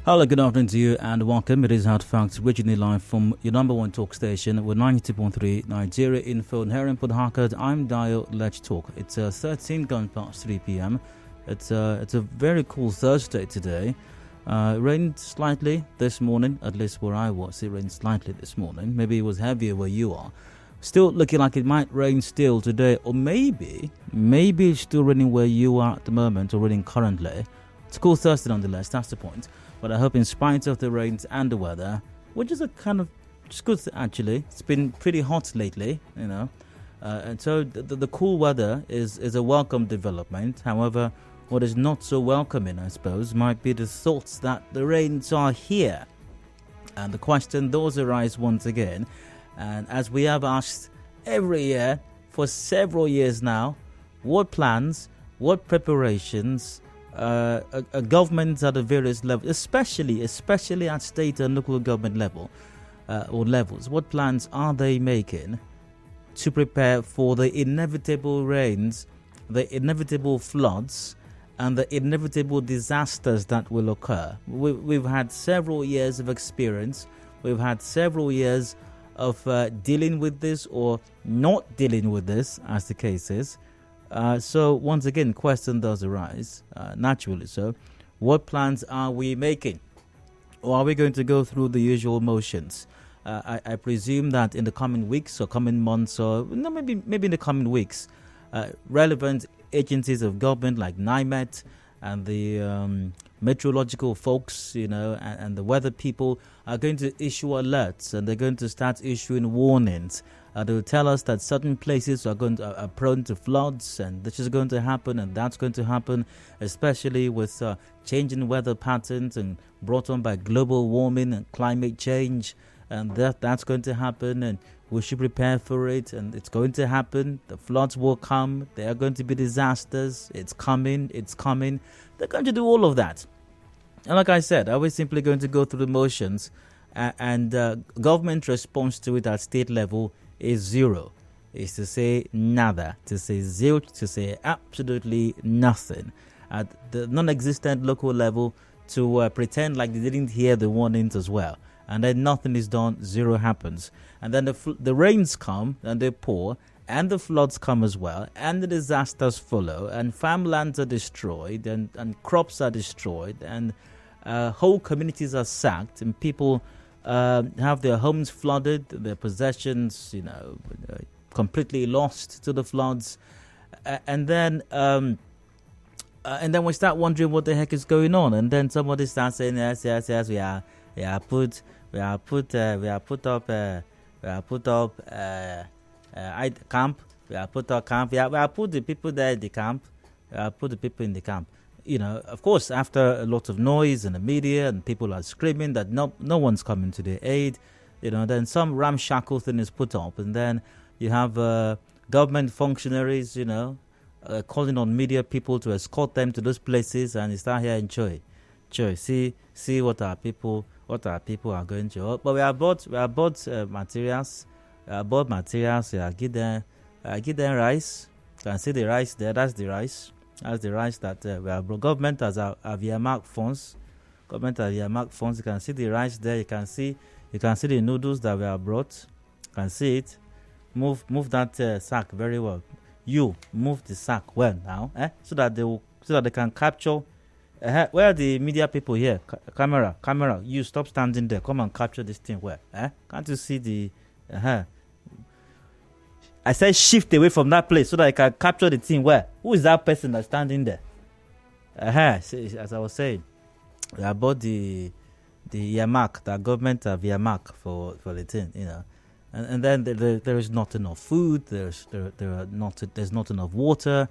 Hello, good afternoon to you and welcome. It is Hard Facts, originally live from your number one talk station with 92.3 Nigeria Info and here in Port Harcourt. I'm Dio. Let's talk. It's 13 gone past 3 p.m. It's a very cool Thursday today. Rained slightly this morning, at least where I was. It rained slightly this morning. Maybe it was heavier where you are. Still looking like it might rain still today, or maybe it's still raining where you are at the moment, or raining currently. It's a cool Thursday nonetheless, that's the point. But I hope in spite of the rains and the weather, which is a kind of just good actually. It's been pretty hot lately, you know. And so the cool weather is a welcome development. However, what is not so welcoming, I suppose, might be the thoughts that the rains are here. And the question does arise once again. And as we have asked every year for several years now, what plans, what preparations, governments at the various levels, especially at state and local government level or levels, what plans are they making to prepare for the inevitable rains, the inevitable floods, and the inevitable disasters that will occur? We've had several years of experience. We've had several years of dealing with this or not dealing with this, as the case is. So once again, question does arise, naturally so. What plans are we making? Or are we going to go through the usual motions? I presume that in the coming weeks or coming months, or no, maybe in the coming weeks, relevant agencies of government like NIMET and the meteorological folks, you know, and the weather people are going to issue alerts, and they're going to start issuing warnings. They will tell us that certain places are prone to floods, and this is going to happen, and that's going to happen, especially with changing weather patterns and brought on by global warming and climate change, and that's going to happen, and we should prepare for it, and it's going to happen. The floods will come. There are going to be disasters. It's coming. They're going to do all of that. And like I said, are we simply going to go through the motions, and government response to it at state level is zero, is to say nada, to say zilch, to say absolutely nothing. At the non-existent local level, to pretend like they didn't hear the warnings as well. And then nothing is done, zero happens. And then the rains come and they pour, and the floods come as well, and the disasters follow, and farmlands are destroyed, and crops are destroyed, and whole communities are sacked, and people have their homes flooded, their possessions, you know, completely lost to the floods, and then we start wondering what the heck is going on, and then somebody starts saying yes, we are put up camp. We are put the people there in the camp. Put the people in the camp. You know, of course, after a lot of noise in the media and people are screaming that no one's coming to their aid, you know, then some ramshackle thing is put up, and then you have government functionaries, you know, calling on media people to escort them to those places, and you start hearing joy, see what our people are going through. But we are bought materials. Give them rice. You can see the rice there. That's the rice. That's the rice that we have. Government has have earmarked funds. You can see the rice there. You can see the noodles that we have brought. You can see it. Move that sack very well. You move the sack well now, so that they can capture. Where are the media people here? Camera. You stop standing there. Come and capture this thing well. Can't you see the? I said shift away from that place so that I can capture the thing well. Who is that person that's standing there? As I was saying, we about the earmark, that government have earmark for the thing, you know. And then there is not enough food. There's not enough water.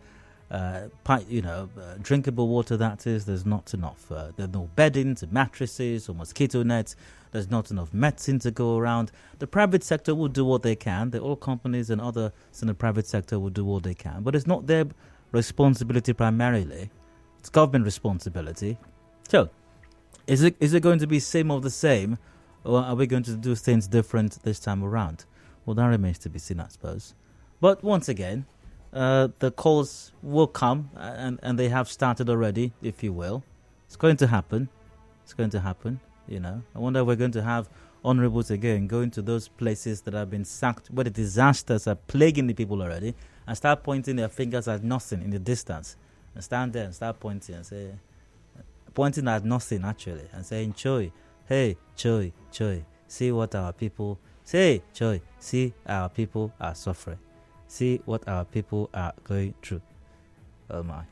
Drinkable water, that is. There's not enough. There's no beddings, mattresses, or mosquito nets. There's not enough medicine to go around. The private sector will do what they can. The oil companies and others in the private sector will do what they can. But it's not their responsibility primarily. It's government responsibility. So, is it going to be same of the same, or are we going to do things different this time around? Well, that remains to be seen, I suppose. But once again, the calls will come, and they have started already, if you will. It's going to happen. it's going to happen. I wonder if we're going to have honorables again going to those places that have been sacked, where the disasters are plaguing the people already, and start pointing their fingers at nothing in the distance, and stand there and start pointing and say, pointing at nothing actually, and saying, Choi, hey, Choi, see what our people say, Choi, see our people are suffering, see what our people are going through. Oh my.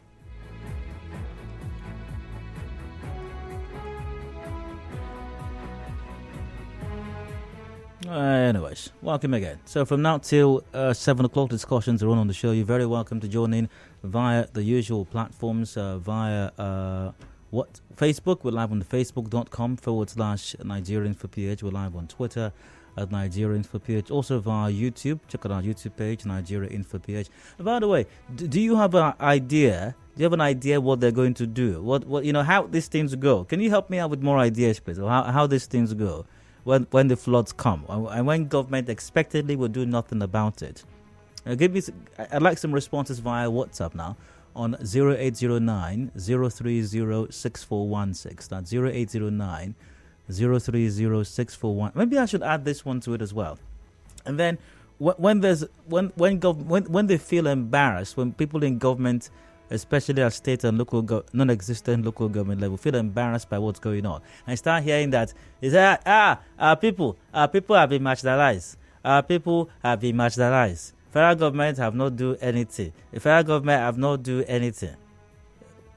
Anyways, welcome again. So from now till 7 o'clock, discussions are on the show. You're very welcome to join in via the usual platforms, via Facebook. We're live on the facebook.com/Nigerians for PH. We're live on Twitter at Nigerians for PH. Also via YouTube. Check out our YouTube page, Nigeria Info PH. And by the way, do you have an idea? Do you have an idea what they're going to do? What how these things go? Can you help me out with more ideas, please? Or how these things go when the floods come, and when government expectedly will do nothing about it? I'd like some responses via WhatsApp now on 0809 030 6416. That's 0809 030 641. Maybe I should add this one to it as well. And then when they feel embarrassed, when people in government, especially at state and local non-existent local government level, feel embarrassed by what's going on, and start hearing that our people have been marginalized. Our people have been marginalized. Federal government have not do anything. The federal government have not do anything.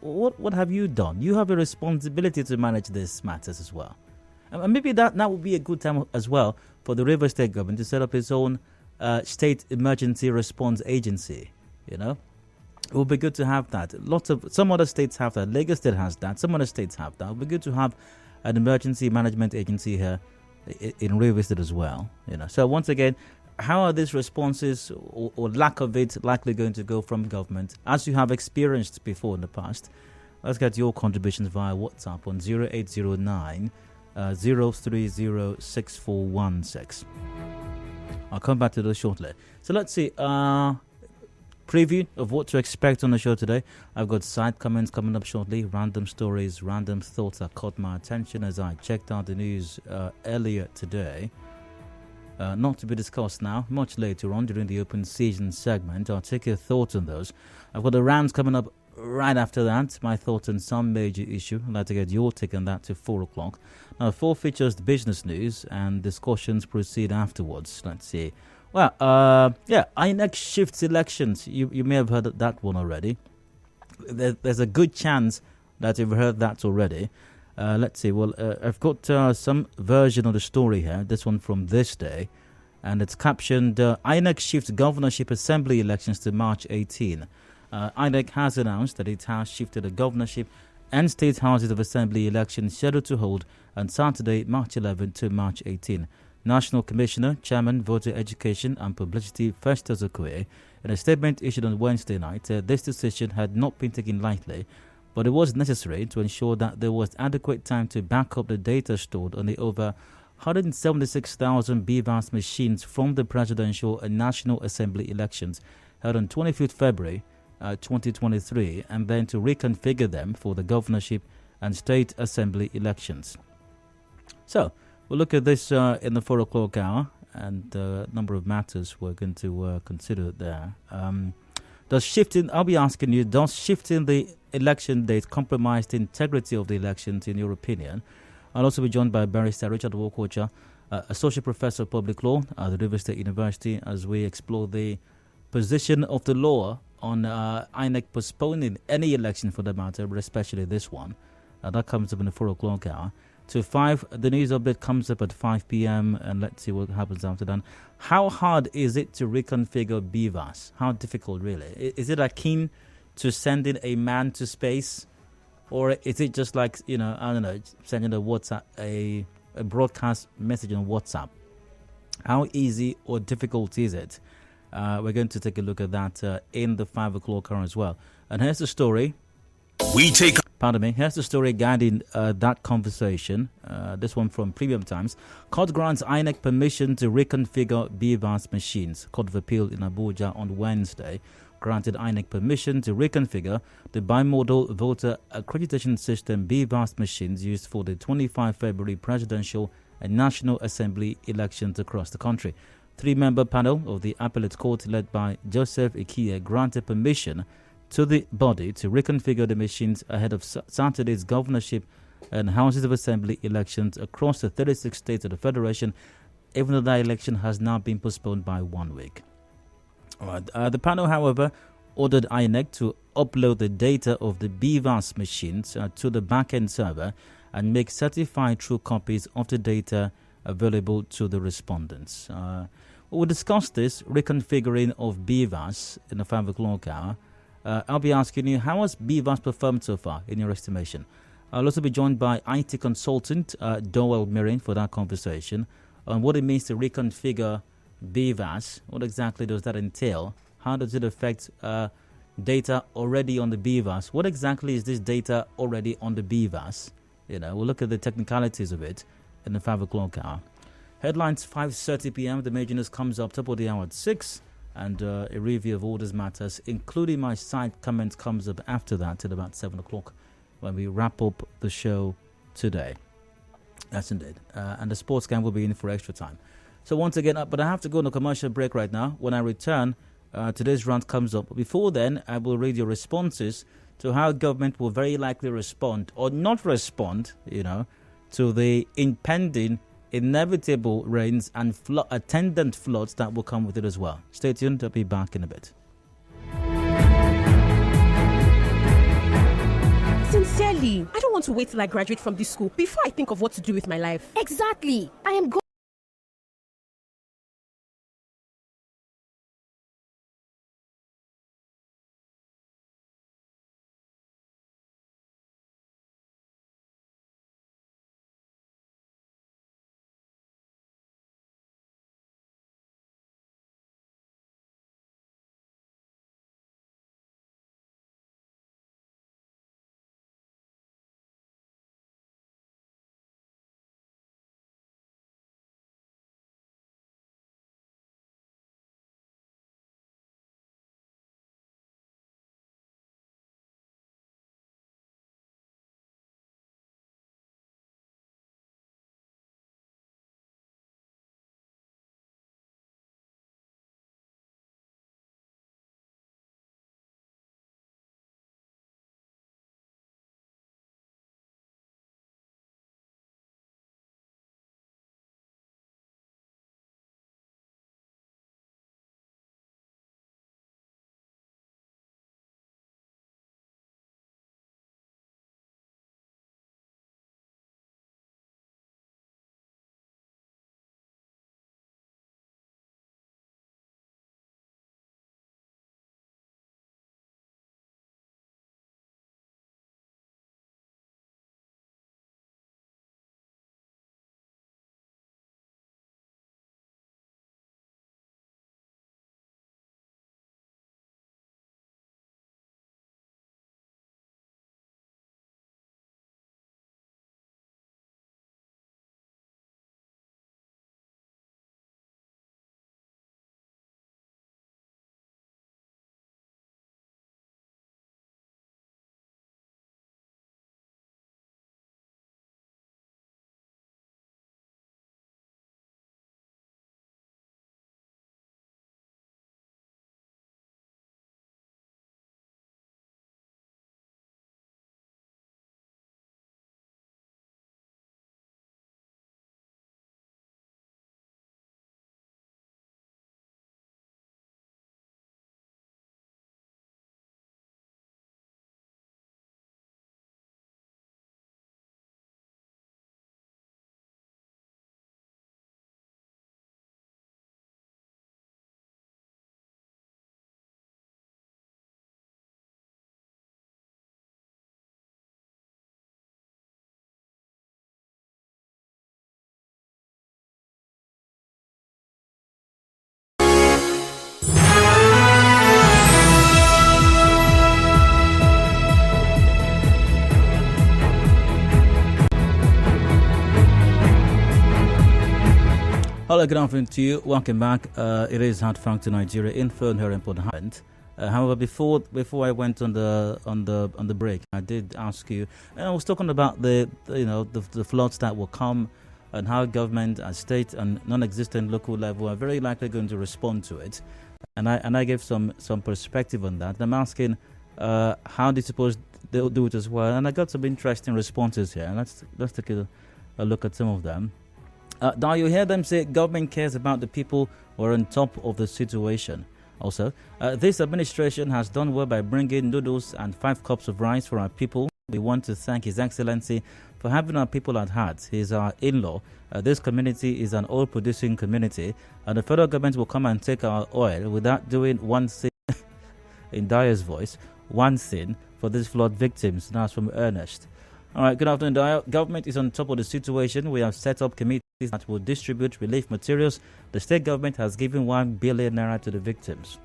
What have you done? You have a responsibility to manage these matters as well. And maybe that would be a good time as well for the Rivers State government to set up its own state emergency response agency. It would be good to have that. Some other states have that. Lagos State has that. Some other states have that. It would be good to have an emergency management agency here in Rivers State as well. So once again, how are these responses or lack of it likely going to go from government, as you have experienced before in the past? Let's get your contributions via WhatsApp on 0809 030 6416. I'll come back to those shortly. So let's see. Preview of what to expect on the show today. I've got side comments coming up shortly, random stories, random thoughts that caught my attention as I checked out the news earlier today. Not to be discussed now, much later on during the open season segment. I'll take your thoughts on those. I've got the rounds coming up right after that. My thoughts on some major issue. I'd like to get your take on that to 4 o'clock. Now, 4 features the business news and discussions proceed afterwards. Let's see. Well, INEC shifts elections. You may have heard that one already. There's a good chance that you've heard that already. Let's see. Well, I've got some version of the story here. This one from this day. And it's captioned, INEC shifts governorship assembly elections to March 18. INEC has announced that it has shifted the governorship and state houses of assembly elections scheduled to hold on Saturday, March 11 to March 18. National Commissioner, Chairman, Voter Education and Publicity Festus Okoye, in a statement issued on Wednesday night, said this decision had not been taken lightly, but it was necessary to ensure that there was adequate time to back up the data stored on the over 176,000 BVAS machines from the presidential and National Assembly elections held on 25th February 2023, and then to reconfigure them for the governorship and state assembly elections. So, we'll look at this in the 4 o'clock hour, and a number of matters we're going to consider there. I'll be asking you, does shifting the election date compromise the integrity of the elections, in your opinion? I'll also be joined by Barrister Richard Wokocha, Associate Professor of Public Law at the Rivers State University, as we explore the position of the law on INEC postponing any election for the matter, but especially this one. That comes up in the 4 o'clock hour. To 5, the news update comes up at 5 p.m. and let's see what happens after that. How hard is it to reconfigure BVAS? How difficult, really? Is it akin to sending a man to space? Or is it just like, sending a WhatsApp, a broadcast message on WhatsApp? How easy or difficult is it? We're going to take a look at that in the 5 o'clock hour as well. And here's the story. Here's the story guiding that conversation. This one from Premium Times. Court grants INEC permission to reconfigure BVAS machines. Court of Appeal in Abuja on Wednesday. granted INEC permission to reconfigure the bimodal voter accreditation system BVAS machines used for the 25 February presidential and National Assembly elections across the country. Three-member panel of the Appellate Court led by Joseph Ikie granted permission to the body to reconfigure the machines ahead of Saturday's governorship and Houses of Assembly elections across the 36 states of the Federation, even though that election has now been postponed by 1 week. All right. The panel, however, ordered INEC to upload the data of the BVAS machines to the back-end server and make certified true copies of the data available to the respondents. We'll discuss this reconfiguring of BVAS in the 5 o'clock hour. I'll be asking you, how has BVAS performed so far in your estimation? I'll also be joined by IT consultant Doel Mirin for that conversation on what it means to reconfigure BVAS. What exactly does that entail? How does it affect data already on the BVAS? What exactly is this data already on the BVAS? We'll look at the technicalities of it in the 5 o'clock hour. Headlines 5:30 p.m. The major news comes up top of the hour at 6, and a review of all these matters, including my side comments, comes up after that at about 7 o'clock when we wrap up the show today. That's indeed. And the sports game will be in for extra time. So once again, but I have to go on a commercial break right now. When I return, today's rant comes up. Before then, I will read your responses to how government will very likely respond or not respond, to the impending inevitable rains and attendant floods that will come with it as well. Stay tuned. I'll be back in a bit. Sincerely, I don't want to wait till I graduate from this school before I think of what to do with my life. Exactly. I am going. Hello, good afternoon to you. Welcome back. It is Hard Funk to Nigeria, Info and Her Important Hand. However, before I went on the break, I did ask you, and I was talking about the floods that will come, and how government and state and non-existent local level are very likely going to respond to it, and I gave some perspective on that. I'm asking, how do you suppose they'll do it as well? And I got some interesting responses here. And let's take a look at some of them. Now you hear them say government cares about the people who are on top of the situation. Also, this administration has done well by bringing noodles and 5 cups of rice for our people. We want to thank His Excellency for having our people at heart. He is our in-law. This community is an oil-producing community, and the federal government will come and take our oil without doing one thing, in Dyer's voice, one thing for these flood victims. That's from Ernest. All right, good afternoon, Dyer. Government is on top of the situation. We have set up committees that will distribute relief materials. The state government has given 1 billion naira to the victims.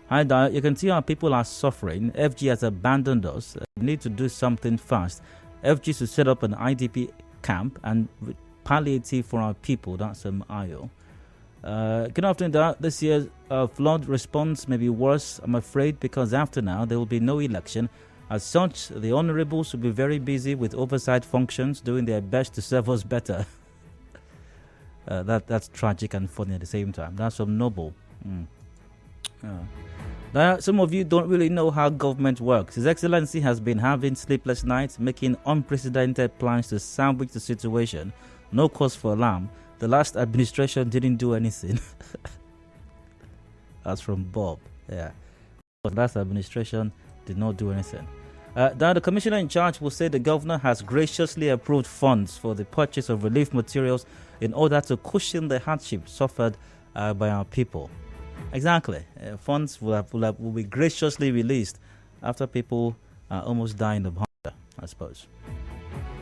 Hi, Dyer. You can see how people are suffering. FG has abandoned us. We need to do something fast. FG should set up an IDP camp and palliative for our people. That's Ayo. Good afternoon, Dyer. This year's flood response may be worse, I'm afraid, because after now there will be no election. As such, the honourables will be very busy with oversight functions, doing their best to serve us better. That's tragic and funny at the same time. That's from Noble. Now, some of you don't really know how government works. His Excellency has been having sleepless nights, making unprecedented plans to sandwich the situation. No cause for alarm. The last administration didn't do anything. That's from Bob. Yeah. The last administration did not do anything. Now, the commissioner in charge will say the governor has graciously approved funds for the purchase of relief materials in order to cushion the hardship suffered by our people. Exactly. Funds will be graciously released after people are almost dying of hunger, I suppose.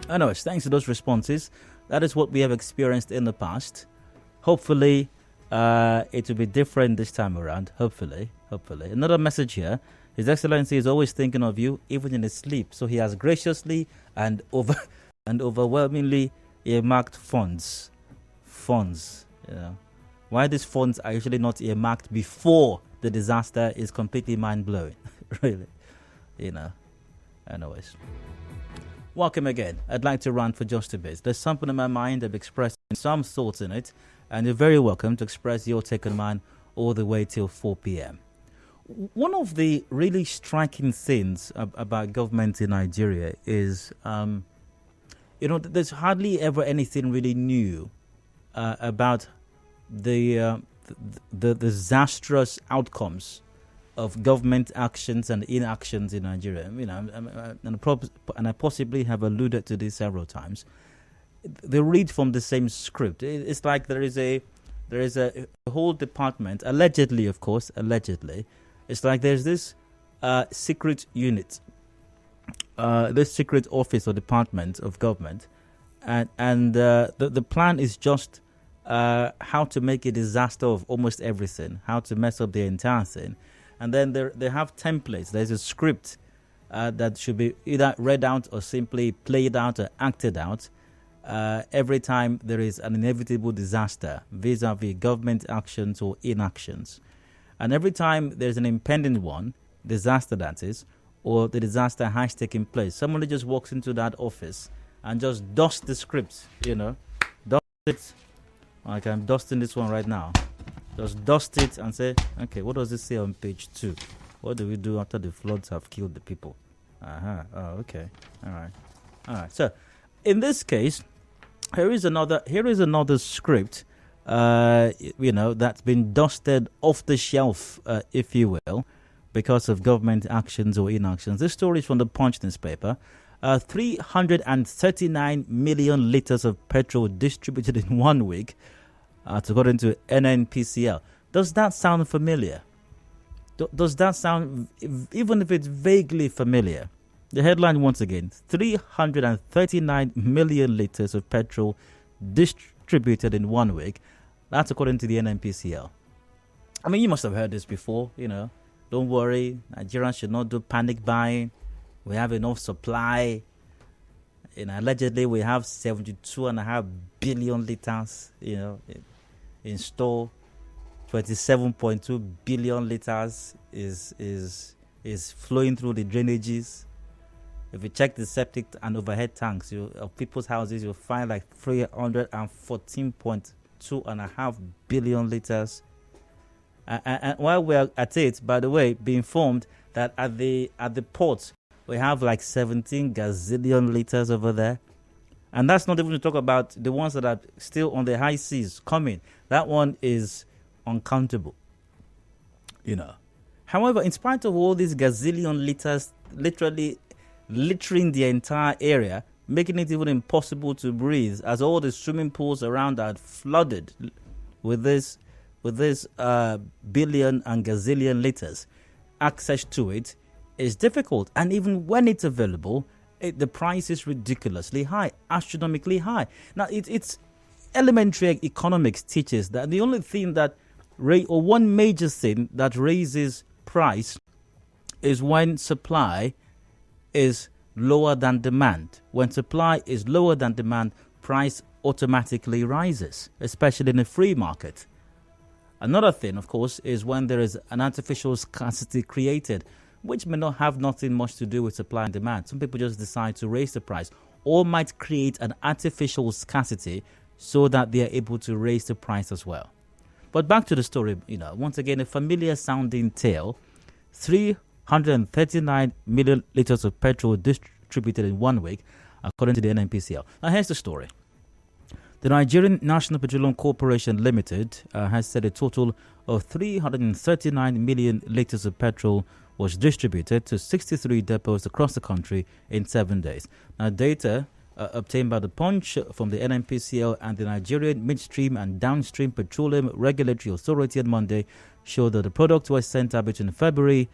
Anyways, thanks to those responses, that is what we have experienced in the past. Hopefully, it will be different this time around. Hopefully. Another message here. His Excellency is always thinking of you, even in his sleep. So he has graciously and overwhelmingly earmarked funds. You know. Why these funds are usually not earmarked before the disaster is completely mind-blowing. Really. You know. Anyways. Welcome again. I'd like to rant for just a bit. There's something in my mind. I've expressed some thoughts in it. And you're very welcome to express your take on mine all the way till 4 p.m. One of the really striking things about government in Nigeria is, there's hardly ever anything really new about the disastrous outcomes of government actions and inactions in Nigeria. And I possibly have alluded to this several times. They read from the same script. It's like there is a whole department, allegedly, of course, It's like there's this secret unit, this secret office or department of government, and the plan is just how to make a disaster of almost everything, how to mess up the entire thing. And then they have templates. There's a script that should be either read out or simply played out or acted out every time there is an inevitable disaster vis-a-vis government actions or inactions. And every time there's an impending one, disaster that is, or the disaster has taken place, somebody just walks into that office and just dusts the script, dust it. Like I'm dusting this one right now. Just dust it and say, okay, what does it say on page 2? What do we do after the floods have killed the people? Oh, okay. All right. So, in this case, here is another script. That's been dusted off the shelf, if you will, because of government actions or inactions. This story is from the Punch newspaper. 339 million litres of petrol distributed in 1 week, according to NNPCL. Does that sound familiar? Does that sound, even if it's vaguely familiar? The headline once again, 339 million litres of petrol distributed in 1 week. That's according to the NNPCL. I mean, you must have heard this before, Don't worry, Nigerians should not do panic buying. We have enough supply. Allegedly, we have 72.5 billion litres, in store. 27.2 billion litres is flowing through the drainages. If you check the septic and overhead tanks of people's houses, you'll find like 314.2.5 billion litres. And while we're at it, by the way, be informed that at the ports, we have like 17 gazillion litres over there. And that's not even to talk about the ones that are still on the high seas coming. That one is uncountable. However, in spite of all these gazillion litres literally littering the entire area, making it even impossible to breathe, as all the swimming pools around are flooded with this billion and gazillion litres, access to it is difficult. And even when it's available, the price is ridiculously high, astronomically high. Now, it's elementary economics teaches that the only thing that one major thing that raises price is when supply is lower than demand. When supply is lower than demand, price automatically rises, especially in a free market. Another thing, of course, is when there is an artificial scarcity created, which may not have nothing much to do with supply and demand. Some people just decide to raise the price, or might create an artificial scarcity so that they are able to raise the price as well. But back to the story, once again, a familiar sounding tale. 339 million litres of petrol distributed in 1 week, according to the NNPCL. Now, here's the story. The Nigerian National Petroleum Corporation Limited has said a total of 339 million litres of petrol was distributed to 63 depots across the country in 7 days. Now, data obtained by the Punch from the NNPCL and the Nigerian Midstream and Downstream Petroleum Regulatory Authority on Monday showed that the product was sent out between February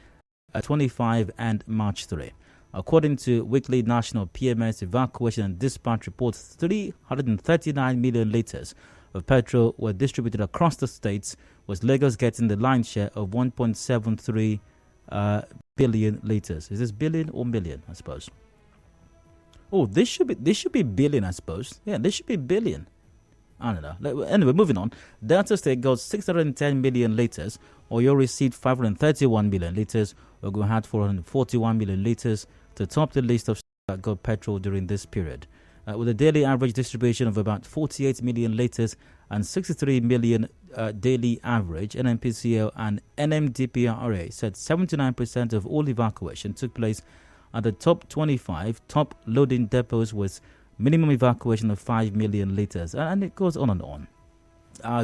25 and March 3. According to weekly national PMS evacuation and dispatch reports, 339 million litres of petrol were distributed across the states, with Lagos getting the lion's share of 1.73 billion litres. Is this billion or million, I suppose? Oh, this should be billion, I suppose. Yeah, this should be billion. I don't know. Anyway, moving on. Delta State got 610 million litres. Oyo received 531 million litres. Ogun had 441 million litres to top the list of that got petrol during this period. With a daily average distribution of about 48 million litres and 63 million daily average, NNPCL and NMDPRA said 79% of all evacuation took place at the top 25 top loading depots with minimum evacuation of 5 million litres. And it goes on and on.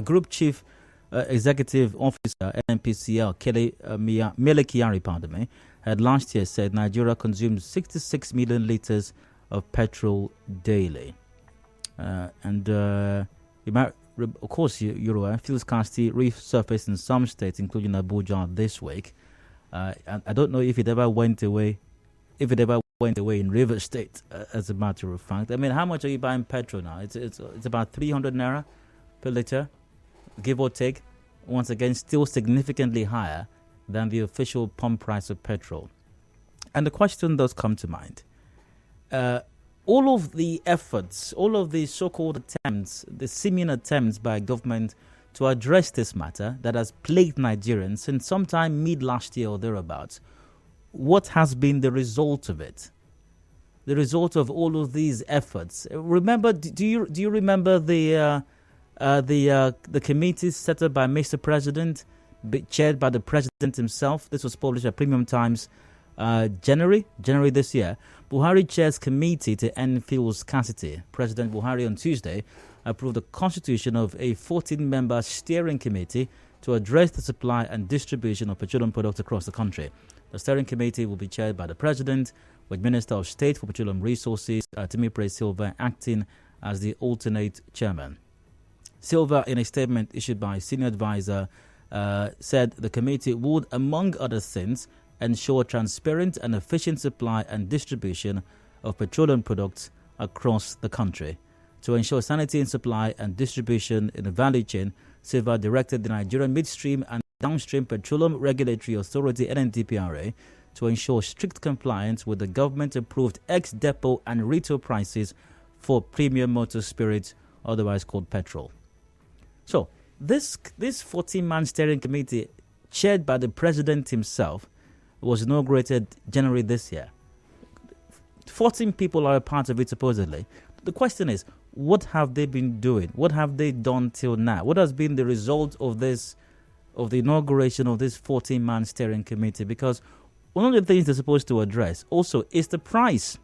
Group Chief Executive Officer NNPCL, Mele Kyari, had last year said Nigeria consumed 66 million litres of petrol daily. Of course, you're aware, fuel scarcity resurfaced in some states, including Abuja, this week. I don't know if it ever went away. If it ever went away in River State, as a matter of fact. I mean, how much are you buying petrol now? It's about 300 naira per litre, give or take. Once again, still significantly higher than the official pump price of petrol. And the question does come to mind. All of the efforts, all of the so-called attempts, the seeming attempts by government to address this matter that has plagued Nigerians since sometime mid-last year or thereabouts, what has been the result of it? The result of all of these efforts. Remember, do you remember the committee set up by Mr. President, chaired by the President himself? This was published at Premium Times, January this year. Buhari chairs committee to end fuel scarcity. President Buhari on Tuesday approved the constitution of a 14-member steering committee to address the supply and distribution of petroleum products across the country. The steering committee will be chaired by the President, with Minister of State for Petroleum Resources, Timipre Silva, acting as the alternate chairman. Silva, in a statement issued by senior advisor, said the committee would, among other things, ensure transparent and efficient supply and distribution of petroleum products across the country. To ensure sanity in supply and distribution in the value chain, Silva directed the Nigerian Midstream and Downstream Petroleum Regulatory Authority, NNPCL, to ensure strict compliance with the government-approved ex-depot and retail prices for premium motor spirits, otherwise called petrol. So, this 14-man steering committee, chaired by the president himself, was inaugurated January this year. 14 people are a part of it, supposedly. The question is, what have they been doing? What have they done till now? What has been the result of the inauguration of this 14-man steering committee? Because one of the things they're supposed to address also is the price,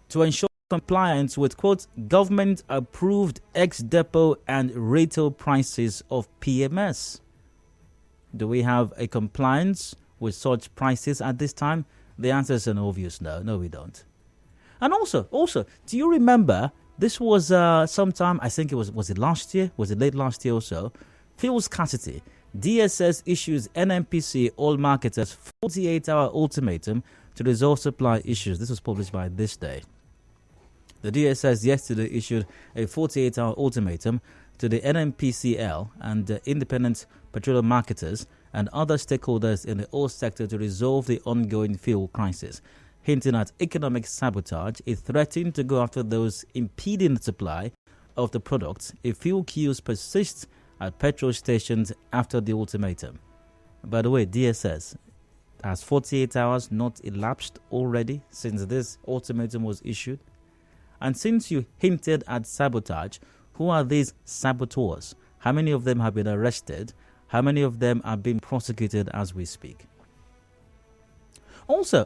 to ensure compliance with, quote, government-approved ex-depot and retail prices of PMS. Do we have a compliance with such prices at this time? The answer is an obvious no. No, we don't. And also, do you remember, this was sometime, I think was it last year? Was it late last year or so? Fuel scarcity. DSS issues NNPCL oil marketers 48-hour ultimatum to resolve supply issues. This was published by This Day. The DSS yesterday issued a 48-hour ultimatum to the NNPCL and independent petroleum marketers and other stakeholders in the oil sector to resolve the ongoing fuel crisis. Hinting at economic sabotage, it threatened to go after those impeding the supply of the product if fuel queues persist at petrol stations after the ultimatum. By the way, DSS, has 48 hours not elapsed already since this ultimatum was issued? And since you hinted at sabotage, who are these saboteurs? How many of them have been arrested? How many of them are being prosecuted as we speak? Also,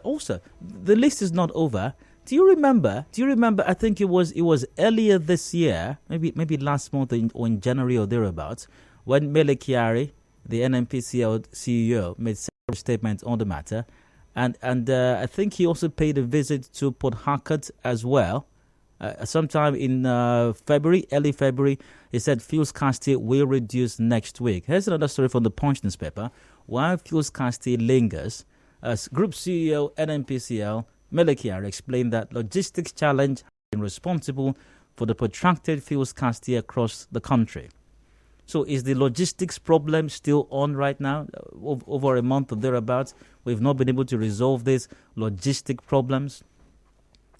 the list is not over. Do you remember? I think it was earlier this year, maybe last month or in January or thereabouts, when Mele Kyari, the NNPCL CEO, made several statements on the matter, and I think he also paid a visit to Port Harcourt as well. Sometime in early February, he said fuel scarcity will reduce next week. Here's another story from the Punch newspaper. While fuel scarcity lingers, Group CEO NNPCL Mele Kyari explained that logistics challenge has been responsible for the protracted fuel scarcity across the country. So is the logistics problem still on right now? Over a month or thereabouts, we've not been able to resolve these logistic problems.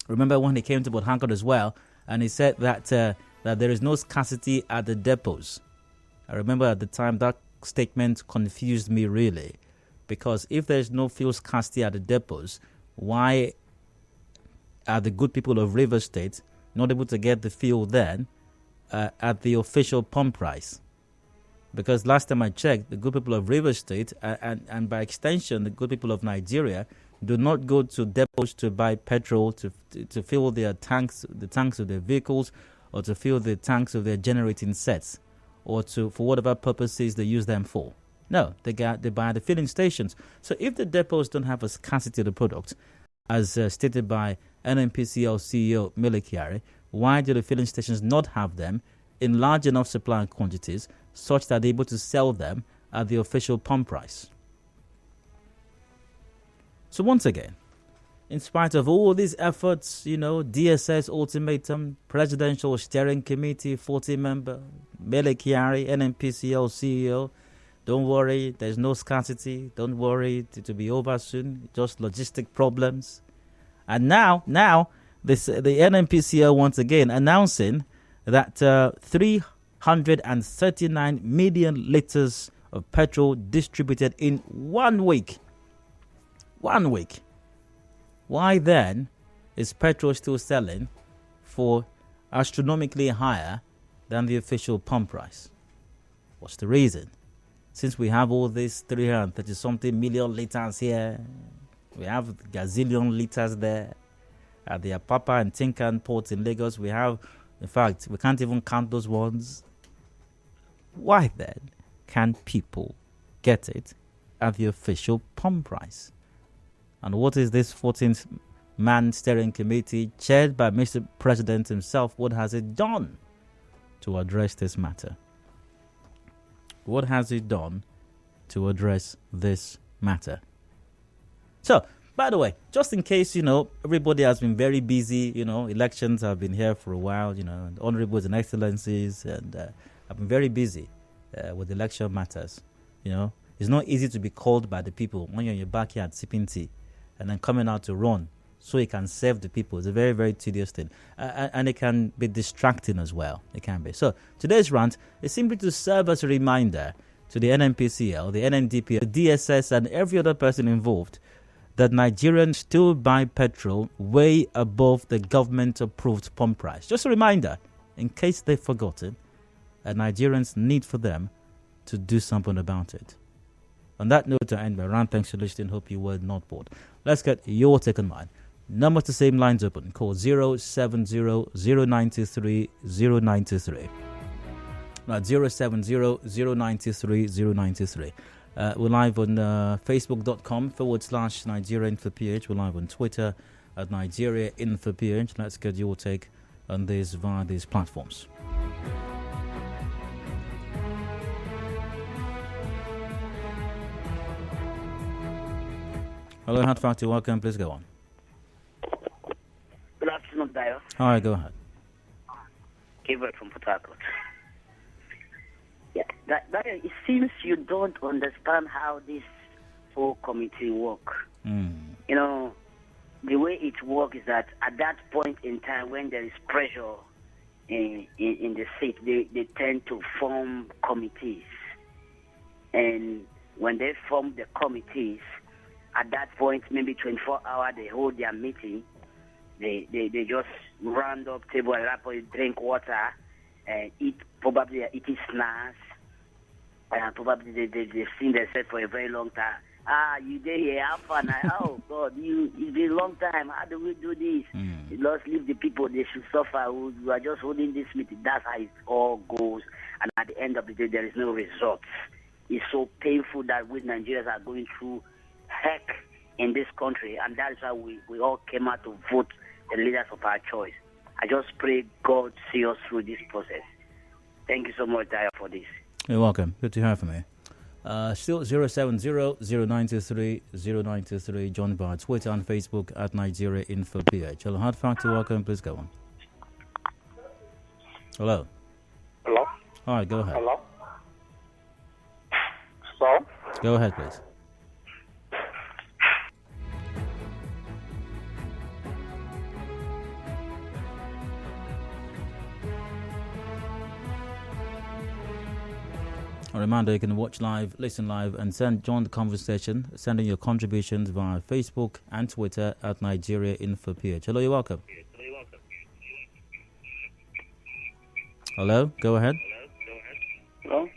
Remember when he came to Port Harcourt as well, and he said that there is no scarcity at the depots. I remember at the time that statement confused me really, because if there is no fuel scarcity at the depots, why are the good people of Rivers State not able to get the fuel then at the official pump price? Because last time I checked, the good people of Rivers State and by extension the good people of Nigeria do not go to depots to buy petrol to fill their tanks, the tanks of their vehicles, or to fill the tanks of their generating sets, or for whatever purposes they use them for. No, they buy at the filling stations. So if the depots don't have a scarcity of the product, as stated by NNPCL CEO Mele Kyari, why do the filling stations not have them in large enough supply and quantities such that they're able to sell them at the official pump price? So once again, in spite of all these efforts, DSS ultimatum, presidential steering committee, 40-member, Mele Kyari, NNPCL CEO, don't worry, there's no scarcity. Don't worry, it'll be over soon. Just logistic problems. And now, the NNPCL once again announcing that 339 million litres of petrol distributed in 1 week. 1 week. Why then is petrol still selling for astronomically higher than the official pump price? What's the reason? Since we have all these 330-something million litres here, we have gazillion litres there. At the Apapa and Tinkan ports in Lagos, we have, in fact, we can't even count those ones. Why then can people get it at the official pump price? And what is this 14th-man steering committee chaired by Mr. President himself? What has it done to address this matter? What has it done to address this matter? So, by the way, just in case, everybody has been very busy, elections have been here for a while, and honorables and excellencies, and have been very busy with election matters. It's not easy to be called by the people when you're in your backyard sipping tea and then coming out to run so he can serve the people. It's a very, very tedious thing. And it can be distracting as well. It can be. So today's rant is simply to serve as a reminder to the NNPCL, the NNDP, the DSS, and every other person involved that Nigerians still buy petrol way above the government-approved pump price. Just a reminder, in case they've forgotten, that Nigerians need for them to do something about it. On that note, I end my rant. Thanks for listening. Hope you were not bored. Let's get your take on mine. Number to same lines open. Call 070-093-093. Right, 070-093-093. We're live on facebook.com/Nigeria InfoPH. We're live on Twitter at Nigeria InfoPH. Let's get your take on this via these platforms. Hello, Hard Factor. Welcome. Please go on. Good afternoon, Dio. All right, go ahead. Gabriel from Port Harcourt. Yeah, Dio, it seems you don't understand how this whole committee works. You know, the way it works is that at that point in time when there is pressure in the state, they tend to form committees. And when they form the committees, at that point, maybe 24 hours, they hold their meeting. They just round up table and drink water and eat snacks. And probably they've seen themselves for a very long time. You there here, have fun. Oh, God, it's been a long time. How do we do this? Let's leave the people. They should suffer. We are just holding this meeting. That's how it all goes. And at the end of the day, there is no results. It's so painful that we Nigerians are going through heck in this country, and that is why we all came out to vote the leaders of our choice. I just pray God see us through this process. Thank you so much, Daya, for this. You're welcome. Good to hear from you. Still 070-093-093, joined by Twitter and Facebook at Nigeria InfoPH. Hello, Hard Factor, welcome. Please go on. Hello. Hello. All right, go ahead. Hello. So? Go ahead, please. A reminder, you can watch live, listen live, and join the conversation, sending your contributions via Facebook and Twitter at Nigeria InfoPH. Hello, you're welcome. Hello, go ahead. Hello.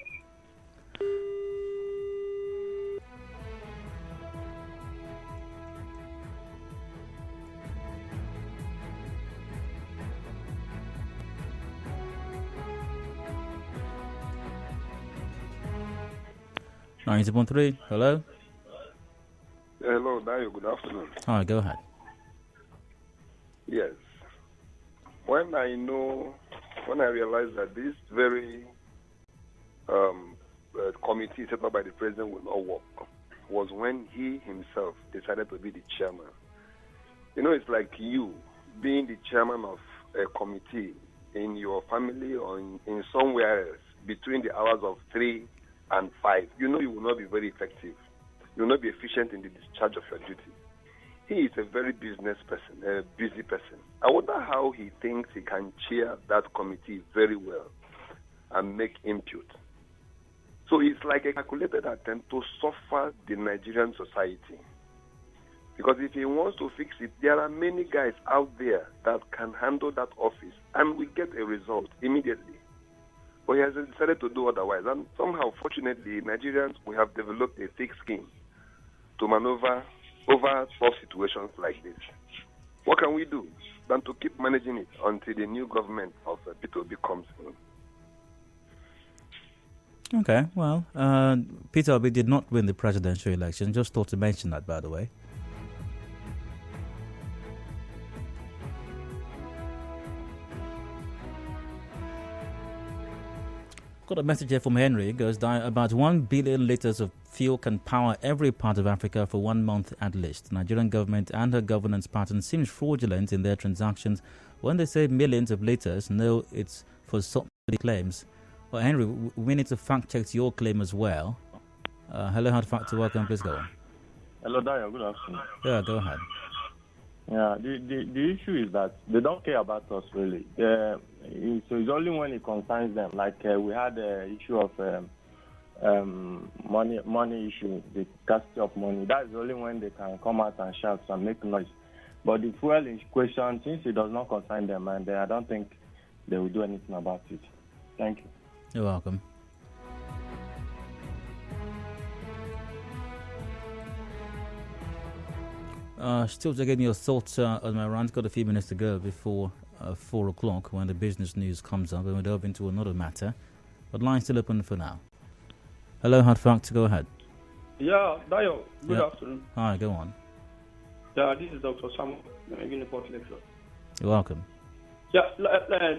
90.3, hello. Hello, Dayo, good afternoon. All right, go ahead. Yes. When I realized that this very committee set up by the president will not work, was when he himself decided to be the chairman. You know, it's like you being the chairman of a committee in your family or in somewhere else between the hours of 3 and 5. You know you will not be very effective. You will not be efficient in the discharge of your duty. He is a very busy person. I wonder how he thinks he can chair that committee very well and make input. So it's like a calculated attempt to suffer the Nigerian society. Because if he wants to fix it, there are many guys out there that can handle that office and we get a result immediately. But he has decided to do otherwise. And somehow, fortunately, Nigerians, we have developed a thick skin to maneuver over tough situations like this. What can we do than to keep managing it until the new government of Peter comes in? Okay, well, Peter Obi did not win the presidential election. Just thought to mention that, by the way. Got a message here from Henry. It goes, about 1 billion litres of fuel can power every part of Africa for 1 month at least. The Nigerian government and her governance pattern seems fraudulent in their transactions. When they say millions of litres, no, it's for subsidy claims. Well, Henry, we need to fact check your claim as well. Hello, Hard Factor, welcome, please go on. Hello, Dayo, good afternoon. Yeah, go ahead. Yeah, the issue is that they don't care about us really. So it's only when it concerns them. Like we had the issue of money issue, the scarcity of money. That's only when they can come out and shout and make noise. But the fuel in question, since it does not concern them, and I don't think they will do anything about it. Thank you. You're welcome. Still taking your thoughts on my rant. Got a few minutes to go before 4 o'clock when the business news comes up, and we'll delve into another matter. But line's still open for now. Hello, Hard Facts, go ahead. Yeah, Dayo, good afternoon. Hi, go on. Yeah, this is Dr. Samuel, Uniport lecturer. You're welcome. Yeah,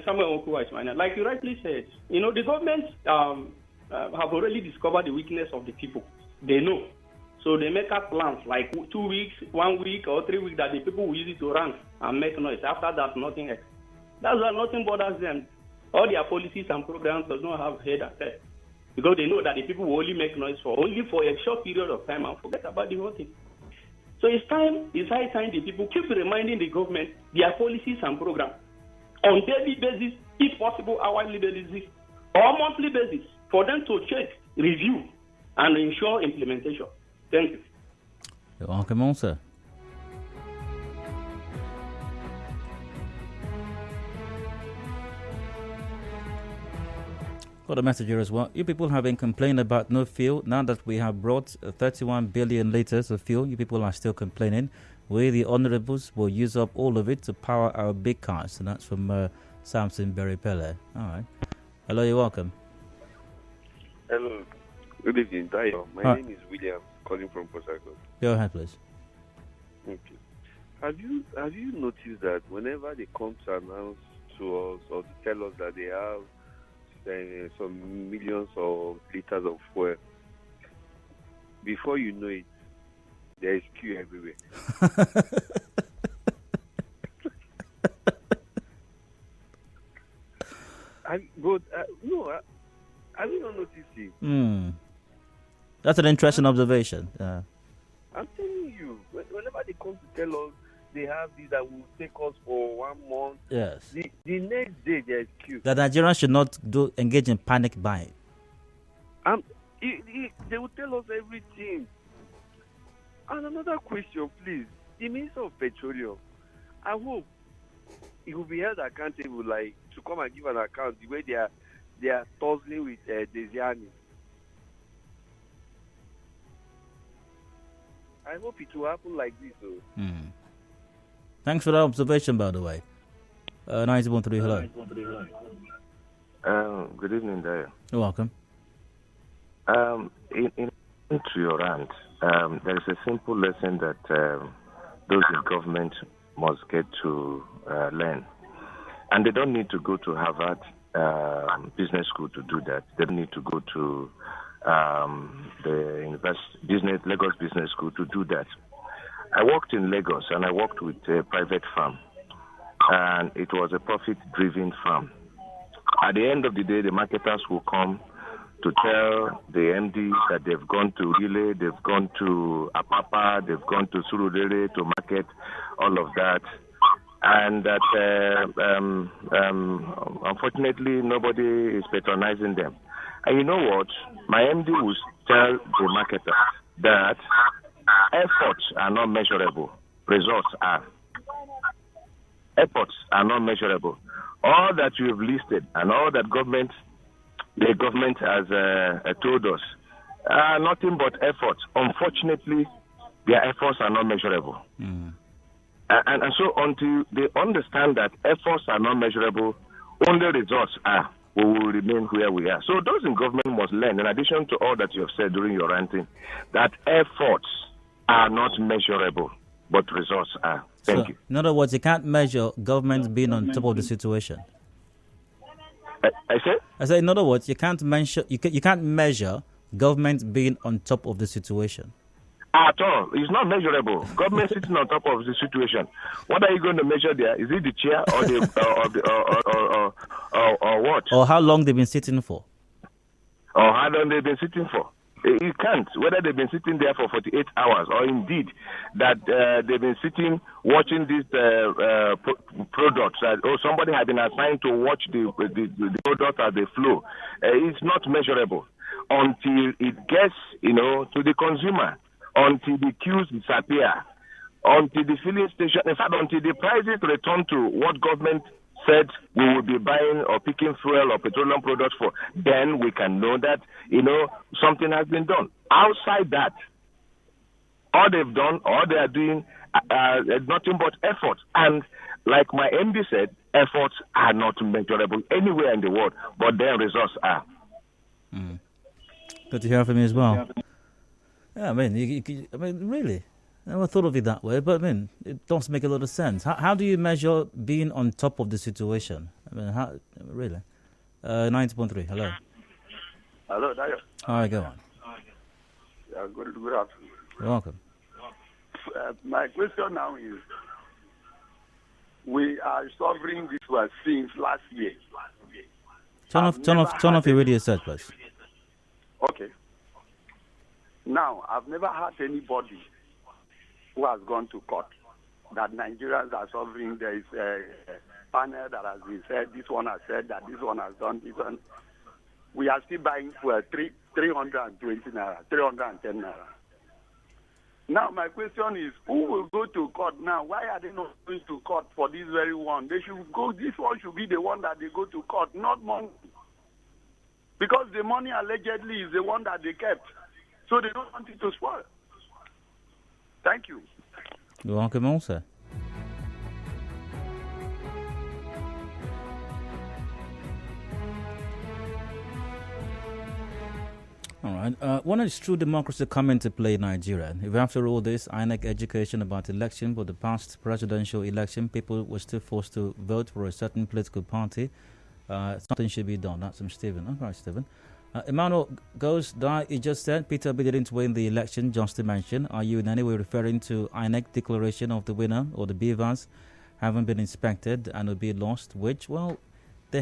Samuel Okuwa is my name. Like you rightly said, the government have already discovered the weakness of the people. They know. So they make up plans like 2 weeks, 1 week, or 3 weeks that the people will use it to run and make noise. After that, nothing else. That's why nothing bothers them. All their policies and programs does not have head and tail. Because they know that the people will only make noise for a short period of time and forget about the whole thing. So it's high time the people keep reminding the government their policies and programs on daily basis, if possible hourly basis, or monthly basis, for them to check, review, and ensure implementation. Thank you. You're welcome also. Got a message here as well. You people have been complaining about no fuel. Now that we have brought 31 billion litres of fuel, you people are still complaining. We, the honourables, will use up all of it to power our big cars. And that's from Samson Berry Pele. All right. Hello, you're welcome. Hello. Good evening, Dayo. My name is William, calling from Port Harcourt. Go ahead, please. Okay. Have you noticed that whenever they come to announce to us or to tell us that they have some millions of liters of fuel, before you know it, there is queue everywhere. Have you not noticed it? That's an interesting observation. I'm telling you, whenever they come to tell us they have this that will take us for 1 month, yes, the next day there is queue. That Nigerians should not engage in panic buying. They will tell us everything. And another question, please. The Minister of Petroleum, I hope he will be held accountable, like to come and give an account the way they are tussling with Desiani. I hope it will happen like this. Thanks for that observation, by the way. 90.3, hello. Good evening, there. You're welcome. Into your rant, there is a simple lesson that those in government must get to learn. And they don't need to go to Harvard Business School to do that. They don't need to go to the Lagos Business School to do that. I worked in Lagos and I worked with a private firm, and it was a profit-driven firm. At the end of the day, the marketers will come to tell the MD that they've gone to Rile, they've gone to Apapa, they've gone to Surulere to market all of that, and that unfortunately nobody is patronizing them. And you know what? My MD will tell the marketer that efforts are not measurable, results are. Efforts are not measurable. All that you have listed and all that the government has told us are nothing but efforts. Unfortunately, their efforts are not measurable. And so until they understand that efforts are not measurable, only results are, we will remain where we are. So those in government must learn, in addition to all that you have said during your ranting, that efforts are not measurable, but results are. Thank you. In other words, you can't measure government being on top of the situation. I said, in other words, you can't measure government being on top of the situation. At all. It's not measurable. Government sitting on top of the situation. What are you going to measure there? Is it the chair or what? Or how long they've been sitting for? Or how long they've been sitting for? You can't. Whether they've been sitting there for 48 hours or indeed that they've been sitting watching these products, or somebody has been assigned to watch the products as they flow. It's not measurable until it gets, to the consumer, until the queues disappear, until the filling station, in fact, until the prices return to what government said we will be buying or picking fuel or petroleum products for, then we can know that, something has been done. Outside that, all they've done, all they are doing, nothing but effort. And like my MD said, efforts are not measurable anywhere in the world, but their results are. Good to hear from you as well. Yeah, I mean, really, I never thought of it that way, but it does make a lot of sense. How do you measure being on top of the situation? I mean, how really? 90.3. Hello. Hello, Dayo. All right, go on. Yeah, good afternoon. You're welcome. My question now is, we are suffering this was since last year. Turn off your radio set, please. Okay. Now, I've never heard anybody who has gone to court that Nigerians are suffering. There is a panel that has been said, this one has said that this one has done this one. We are still buying for 320 naira, 310 naira. Now, my question is, who will go to court now? Why are they not going to court for this very one? They should go, this one should be the one that they go to court, not money. Because the money allegedly is the one that they kept. So they don't want it to spoil. Thank you. You're welcome also. All right. When is true democracy come into play in Nigeria? If after all this INEC education about election, but the past presidential election, people were still forced to vote for a certain political party, something should be done. That's from Stephen. All right, Stephen. Emmanuel goes, he just said Peter Obi didn't win the election, just to mention. Are you in any way referring to INEC declaration of the winner or the beavers haven't been inspected and will be lost? Which, well, a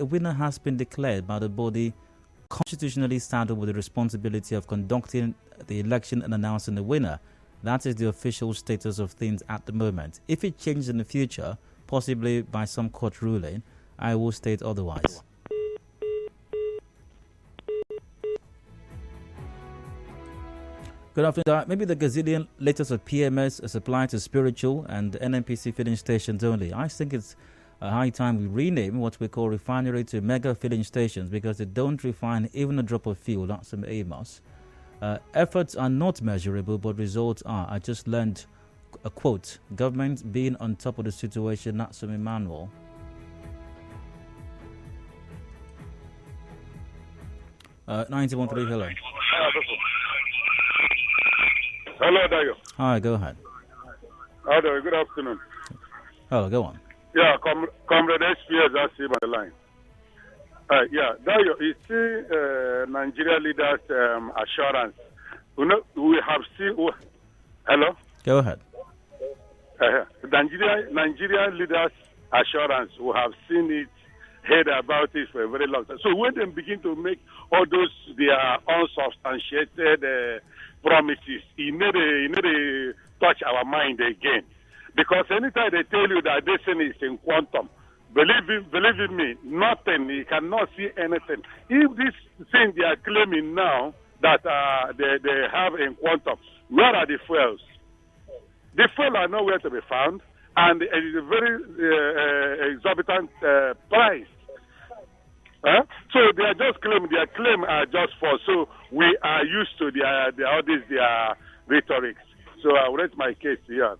winner has been declared by the body constitutionally saddled with the responsibility of conducting the election and announcing the winner. That is the official status of things at the moment. If it changes in the future, possibly by some court ruling, I will state otherwise. Good afternoon. Maybe the gazillion liters of PMS are supplied to spiritual and NNPC filling stations only. I think it's a high time we rename what we call refinery to mega filling stations because they don't refine even a drop of fuel. That's some Amos. Efforts are not measurable, but results are. I just learned a quote. Government being on top of the situation. That's from Emmanuel. Uh, 91.3. Hello. Hello, Dayo. Hi, go ahead. Hello, good afternoon. Oh, go on. Yeah, Comrade SPS, that's him on the line. Yeah, Dayo, you see Nigeria leaders' assurance. We have seen... hello? Go ahead. Nigeria leaders' assurance, we have seen it, heard about it for a very long time. So when they begin to make all those their unsubstantiated promises, it need to touch our mind again. Because anytime they tell you that this thing is in quantum, believe in me, nothing, you cannot see anything. If this thing they are claiming now that they have in quantum, where are the fuels? The fuel are nowhere to be found, and it is a very exorbitant price. So they are just claiming, their claim are just false. So we are used to their rhetoric. So I will rest my case here.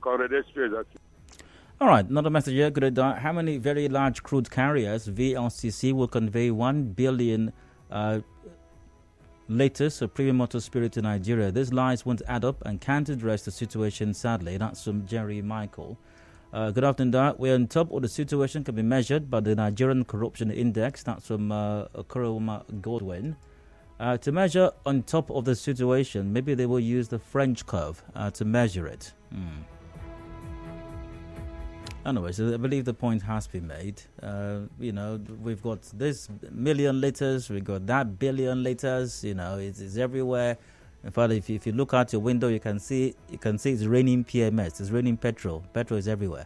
All right, another message here. Good. How many very large crude carriers VLCC will convey 1 billion liters of premium motor spirit to Nigeria? These lies won't add up and can't address the situation, sadly. That's from Jerry Michael. Good afternoon, we're on top of the situation can be measured by the Nigerian Corruption Index. That's from Kuroma Godwin. To measure on top of the situation, maybe they will use the French curve to measure it. Anyways, I believe the point has been made. We've got this million litres, we've got that billion litres. It's everywhere. In fact, if you look out your window, you can see it's raining PMS. It's raining petrol. Petrol is everywhere.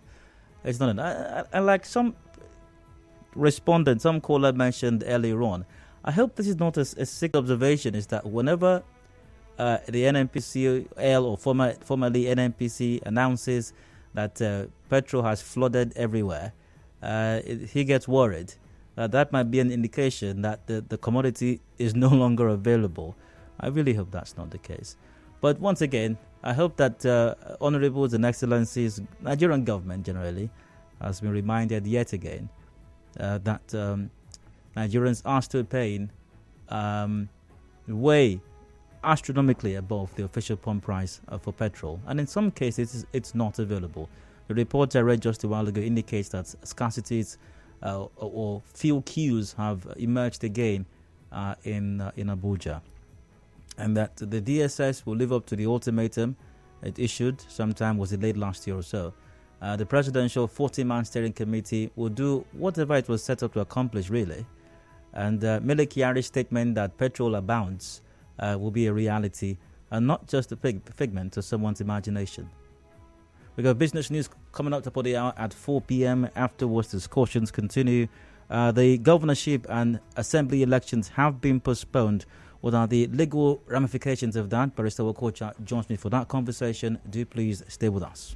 It's not. I like some respondent, some caller mentioned earlier on. I hope this is not a sick observation. Is that whenever the NNPCL or formerly NNPC announces that petrol has flooded everywhere, he gets worried. That might be an indication that the commodity is no longer available. I really hope that's not the case. But once again, I hope that Honourables and Excellencies, Nigerian government generally, has been reminded yet again that Nigerians are still paying way astronomically above the official pump price for petrol, and in some cases it's not available. The report I read just a while ago indicates that scarcities or fuel queues have emerged again in Abuja, and that the DSS will live up to the ultimatum it issued sometime, was it late last year or so. The presidential 40-man steering committee will do whatever it was set up to accomplish, really, and Mele Kyari's statement that petrol abounds will be a reality and not just a figment of someone's imagination. We got business news coming up for the hour at 4 p.m. Afterwards, discussions continue. The governorship and assembly elections have been postponed. What are the legal ramifications of that? Barrister Wokocha joins me for that conversation. Do please stay with us.